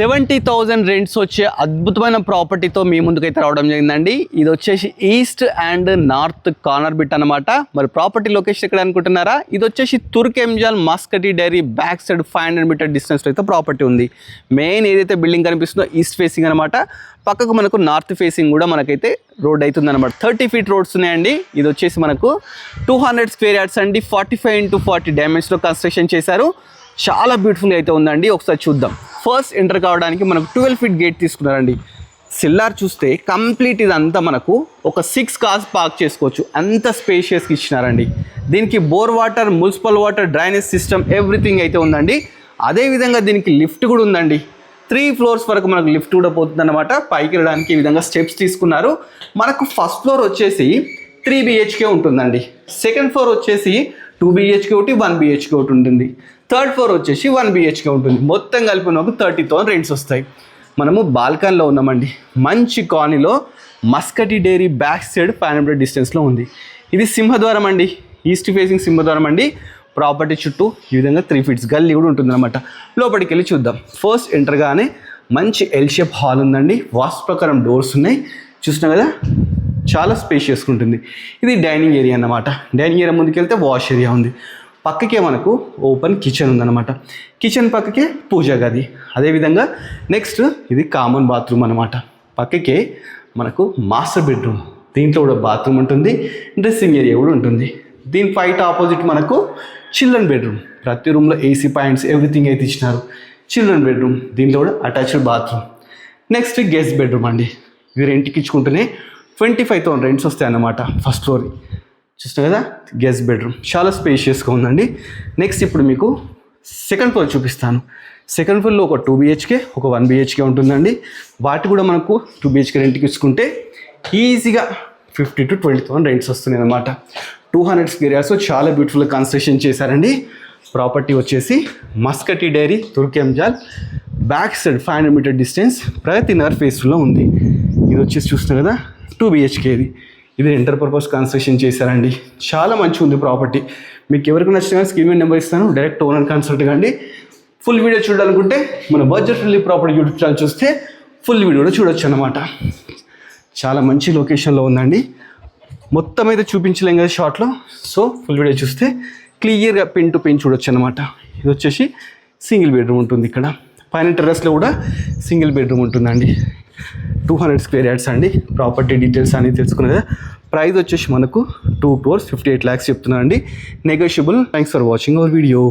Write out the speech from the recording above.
70,000 rents వచ్చే అద్భుతమైన ప్రాపర్టీతో మీ ముందుకైతే రావడం జరిగిందండి. ఇది వచ్చేసి east and north corner bit అనమాట. మరి ప్రాపర్టీ లొకేషన్ ఎక్కడ అనుకుంటున్నారా? ఇది వచ్చేసి Turkayamjal Maskati dairy back side 500 metre డిస్టెన్స్లో అయితే ప్రాపర్టీ ఉంది. మెయిన్ ఏదైతే బిల్డింగ్ కనిపిస్తుందో ఈస్ట్ ఫేసింగ్ అనమాట. పక్కకు మనకు నార్త్ ఫేసింగ్ కూడా మనకైతే రోడ్ అవుతుంది అనమాట. 30 ఫీట్ రోడ్స్ ఉన్నాయండి. ఇది వచ్చేసి మనకు 200 స్క్వేర్ యార్డ్స్ అండి. 45x40 డైమెన్షన్లో కన్స్ట్రక్షన్ చేశారు. చాలా బ్యూటిఫుల్ అయితే ఉందండి. ఒకసారి చూద్దాం. ఫస్ట్ ఎంటర్ కావడానికి మనకు 12 ఫీట్ గేట్ తీసుకున్నారండి. సిల్లార్ చూస్తే కంప్లీట్ ఇదంతా మనకు ఒక 6 కార్స్ పార్క్ చేసుకోవచ్చు, అంత స్పేషియస్గా ఇచ్చినారండి. దీనికి bore water, municipal water, drainage system everything అయితే ఉందండి. అదేవిధంగా దీనికి లిఫ్ట్ కూడా ఉందండి. 3 ఫ్లోర్స్ వరకు మనకు లిఫ్ట్ కూడా పోతుంది అనమాట. పైకి వెళ్ళడానికి ఈ విధంగా స్టెప్స్ తీసుకున్నారు. మనకు ఫస్ట్ ఫ్లోర్ వచ్చేసి 3 BHK ఉంటుందండి. సెకండ్ ఫ్లోర్ వచ్చేసి 2 BHK ఒకటి, 1 BHK ఒకటి ఉంటుంది. థర్డ్ ఫ్లోర్ వచ్చేసి 1 BHK ఉంటుంది. మొత్తం కలిపి నాకు 30,000 రెంట్స్ వస్తాయి. మనము బాల్కన్లో ఉన్నామండి. మంచి కాలనీలో మస్కటీ డైరీ బ్యాక్ సైడ్ 500 మీటర్ డిస్టెన్స్లో ఉంది. ఇది సింహద్వారం అండి, ఈస్ట్ ఫేసింగ్ సింహద్వారం అండి. ప్రాపర్టీ చుట్టూ ఈ విధంగా 3 ఫీట్స్ గల్లీ కూడా ఉంటుందన్నమాట. లోపలికి వెళ్ళి చూద్దాం. ఫస్ట్ ఎంటర్గానే మంచి ఎల్ షేప్ హాల్ ఉందండి. వాస్తు ప్రకారం డోర్స్ ఉన్నాయి. చూసినా కదా, చాలా స్పేషియస్గా ఉంటుంది. ఇది డైనింగ్ ఏరియా అన్నమాట. డైనింగ్ ఏరియా ముందుకెళ్తే వాష్ ఏరియా ఉంది. పక్కకే మనకు ఓపెన్ కిచెన్ ఉందన్నమాట. కిచెన్ పక్కకే పూజా గది. అదేవిధంగా నెక్స్ట్ ఇది కామన్ బాత్రూమ్ అనమాట. పక్కకే మనకు మాస్టర్ బెడ్రూమ్. దీంట్లో కూడా బాత్రూమ్ ఉంటుంది, డ్రెస్సింగ్ ఏరియా కూడా ఉంటుంది. దీని ఫైట్ ఆపోజిట్ మనకు చిల్డ్రన్ బెడ్రూమ్. ప్రతి రూమ్లో ఏసీ పాయింట్స్ ఎవ్రీథింగ్ అయితే ఇచ్చినారు. చిల్డ్రన్ బెడ్రూమ్, దీంట్లో కూడా attached bathroom. Next guest bedroom అండి. ఇది రెంట్కి ఇచ్చుకుంటేనే 25,000 రెంట్స్ వస్తాయి అన్నమాట. ఫస్ట్ ఫ్లోర్ చూస్తున్నా కదా, గెస్ట్ బెడ్రూమ్ చాలా స్పేషియస్గా ఉందండి. నెక్స్ట్ ఇప్పుడు మీకు సెకండ్ ఫ్లోర్ చూపిస్తాను. సెకండ్ ఫ్లోర్లో ఒక 2 BHK, ఒక 1 BHK ఉంటుందండి. వాటి కూడా మనకు 2 BHK రెంట్కి ఇచ్చుకుంటే ఈజీగా 50,000 to 20,000 రెంట్స్ వస్తున్నాయి అన్నమాట. 200 స్క్వేర్ యార్డ్స్ చాలా బ్యూటిఫుల్గా కన్స్ట్రక్షన్ చేశారండి. ప్రాపర్టీ వచ్చేసి Maskati dairy Turkayamjal back side 500 metre distance Pragathi Nagar ఫేస్లో ఉంది. ఇది వచ్చేసి చూస్తున్నారు కదా 2 BHK. ఇది ఇంటర్ పర్పస్ కన్స్ట్రక్షన్ చేశారండి. చాలా మంచిగా ఉంది ప్రాపర్టీ. మీకు ఎవరికి నచ్చినా స్క్రీన్ మీద నెంబర్ ఇస్తాను, డైరెక్ట్ ఓనర్ కన్సల్ట్ కండి. ఫుల్ వీడియో చూడాలనుకుంటే మన budget friendly property YouTube channel చూస్తే ఫుల్ వీడియో కూడా చూడొచ్చు అనమాట. చాలా మంచి లొకేషన్లో ఉందండి. మొత్తం అయితే చూపించలేం కదా షార్ట్లో. సో ఫుల్ వీడియో చూస్తే క్లియర్గా పిన్ టు పిన్ చూడొచ్చు అనమాట. ఇది వచ్చేసి సింగిల్ బెడ్రూమ్ ఉంటుంది. ఇక్కడ పైన టెర్రస్లో కూడా సింగిల్ బెడ్రూమ్ ఉంటుందండి. 200 స్క్వేర్ యార్డ్స్ అండి. ప్రాపర్టీ డీటెయిల్స్ అనేది తెలుసుకున్నది. ప్రైస్ వచ్చేసి మనకు 2 crores 58 lakhs చెప్తున్నాను అండి. Negotiable. Thanks for watching our video.